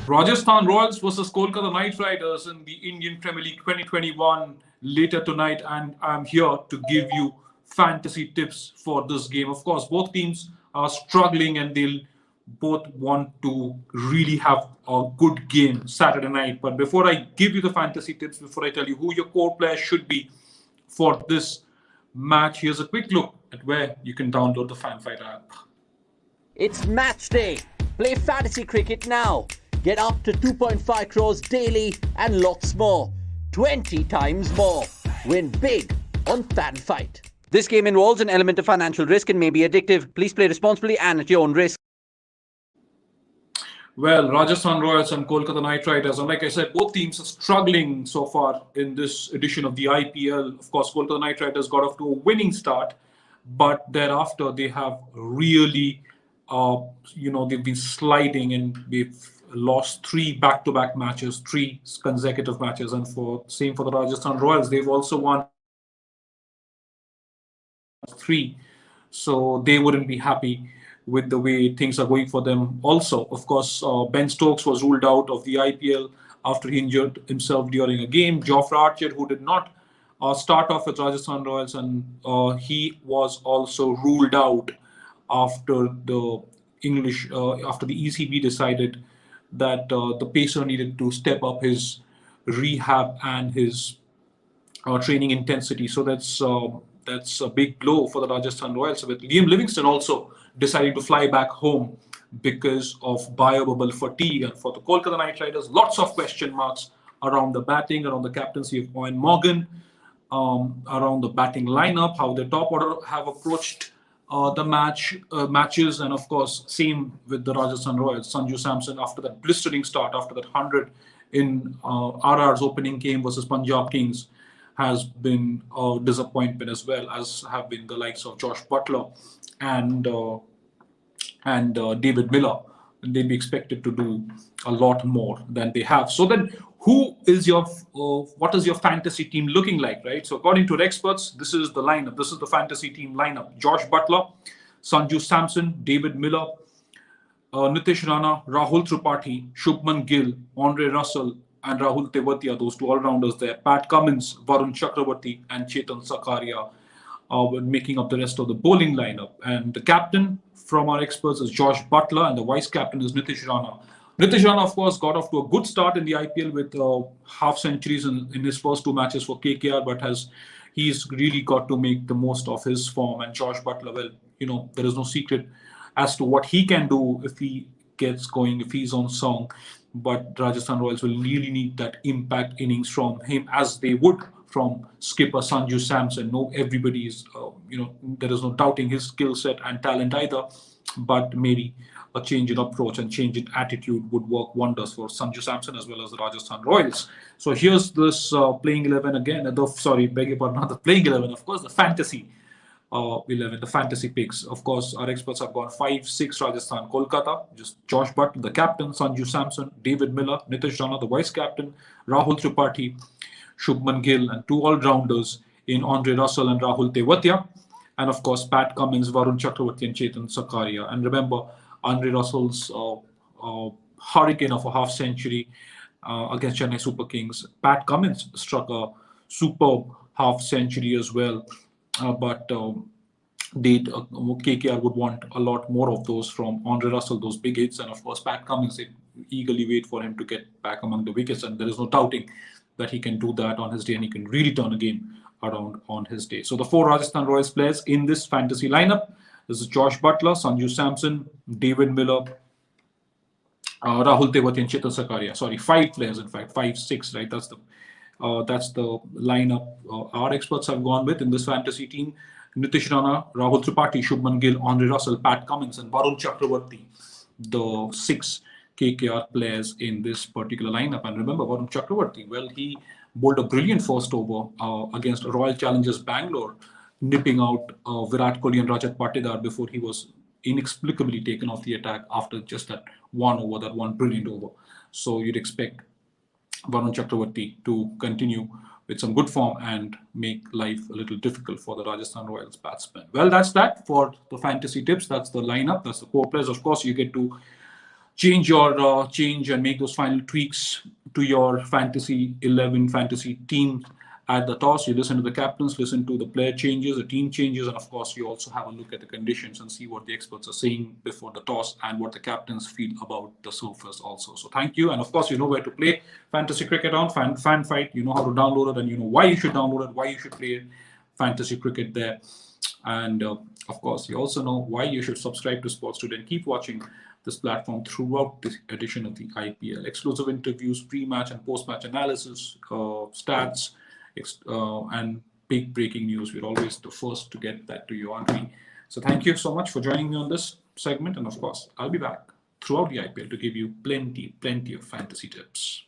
Rajasthan Royals versus Kolkata Knight Riders in the Indian Premier League 2021 later tonight, and I'm here to give you fantasy tips for this game. Of course, both teams are struggling and they'll both want to really have a good game Saturday night. But before I give you the fantasy tips, before I tell you who your core players should be for this match, here's a quick look at where you can download the FanFighter app. It's match day. Play fantasy cricket now. Get up to 2.5 crores daily and lots more. 20 times more. Win big on FanFight. This game involves an element of financial risk and may be addictive. Please play responsibly and at your own risk. Well, Rajasthan Royals and Kolkata Knight Riders, and like I said, both teams are struggling so far in this edition of the IPL. Of course, Kolkata Knight Riders got off to a winning start, but thereafter they have really, they've been sliding and they've lost three back-to-back matches, three consecutive matches, and same for the Rajasthan Royals. They've also won three, so they wouldn't be happy with the way things are going for them. Also, of course, Ben Stokes was ruled out of the IPL after he injured himself during a game. Jofra Archer, who did not start off with Rajasthan Royals, and he was also ruled out after the ECB decided that the pacer needed to step up his rehab and his training intensity. So that's a big blow for the Rajasthan Royals, with Liam Livingston also deciding to fly back home because of biobubble fatigue. And for the Kolkata Knight Riders, lots of question marks around the batting, around the captaincy of Eoin Morgan, around the batting lineup, how the top order have approached the matches, and of course, same with the Rajasthan Royals. Sanju Samson, after that blistering start, after that 100 in RR's opening game versus Punjab Kings, has been a disappointment, as well as have been the likes of Josh Buttler and David Miller. They'd be expected to do a lot more than they have. So then, what is your fantasy team looking like, right? So according to the experts, this is the lineup. This is the fantasy team lineup: Josh Buttler, Sanju Samson, David Miller, Nitish Rana, Rahul Tripathi, Shubman Gill, Andre Russell, and Rahul Tewatia, those two all-rounders there. Pat Cummins, Varun Chakravarti, and Chetan Sakaria making up the rest of the bowling lineup. And the captain from our experts is Josh Buttler, and the vice captain is Nitish Rana. Nitish Rana, of course, got off to a good start in the IPL with half centuries in his first two matches for KKR, but he's really got to make the most of his form. And Josh Buttler, well, there is no secret as to what he can do if he gets going, if he's on song. But Rajasthan Royals will really need that impact innings from him, as they would from skipper Sanju Samson. No, everybody is, there is no doubting his skill set and talent either. But maybe a change in approach and change in attitude would work wonders for Sanju Samson as well as the Rajasthan Royals. So here's this playing 11 again. Not the playing 11, of course, the fantasy 11, the fantasy picks. Of course, our experts have gone 5-6 Rajasthan, Kolkata, just Josh Butt, the captain, Sanju Samson, David Miller, Nitish Rana, the vice captain, Rahul Tripathi, Shubman Gill, and two all-rounders in Andre Russell and Rahul Tewatia. And of course, Pat Cummins, Varun Chakravarti, and Chetan Sakaria. And remember, Andre Russell's hurricane of a half century against Chennai Super Kings. Pat Cummins struck a superb half century as well. But KKR would want a lot more of those from Andre Russell, those big hits. And of course, Pat Cummins, they eagerly wait for him to get back among the wickets. And there is no doubting that he can do that on his day, and he can really turn a game around on his day. So the four Rajasthan Royals players in this fantasy lineup: this is Josh Buttler, Sanju Samson, David Miller, Rahul Tewatia, and Chetan Sakaria. Sorry, 5 players, in fact, 5-6, right? That's the lineup our experts have gone with in this fantasy team. Nitish Rana, Rahul Tripathi, Shubman Gill, Andre Russell, Pat Cummins, and Varun Chakravarti, the 6 KKR players in this particular lineup. And remember, Varun Chakravarti, well, he bowled a brilliant first over against Royal Challengers Bangalore, nipping out Virat Kohli and Rajat Patidar before he was inexplicably taken off the attack after just that one brilliant over. So you'd expect Varun Chakravarti to continue with some good form and make life a little difficult for the Rajasthan Royals batsmen. Well, that's that for the fantasy tips. That's the lineup. That's the core players. Of course, you get to change and make those final tweaks to your fantasy 11 fantasy team at the toss. You listen to the captains, listen to the player changes, the team changes, and of course, you also have a look at the conditions and see what the experts are saying before the toss and what the captains feel about the surface also. So thank you, and of course, you know where to play fantasy cricket on Fan Fight. You know how to download it, and you know why you should download it, why you should play fantasy cricket there. And of course, you also know why you should subscribe to Sports Today and keep watching this platform throughout this edition of the IPL. Exclusive interviews, pre-match and post-match analysis, stats, and big breaking news. We're always the first to get that to you, aren't we? So thank you so much for joining me on this segment. And of course, I'll be back throughout the IPL to give you plenty of fantasy tips.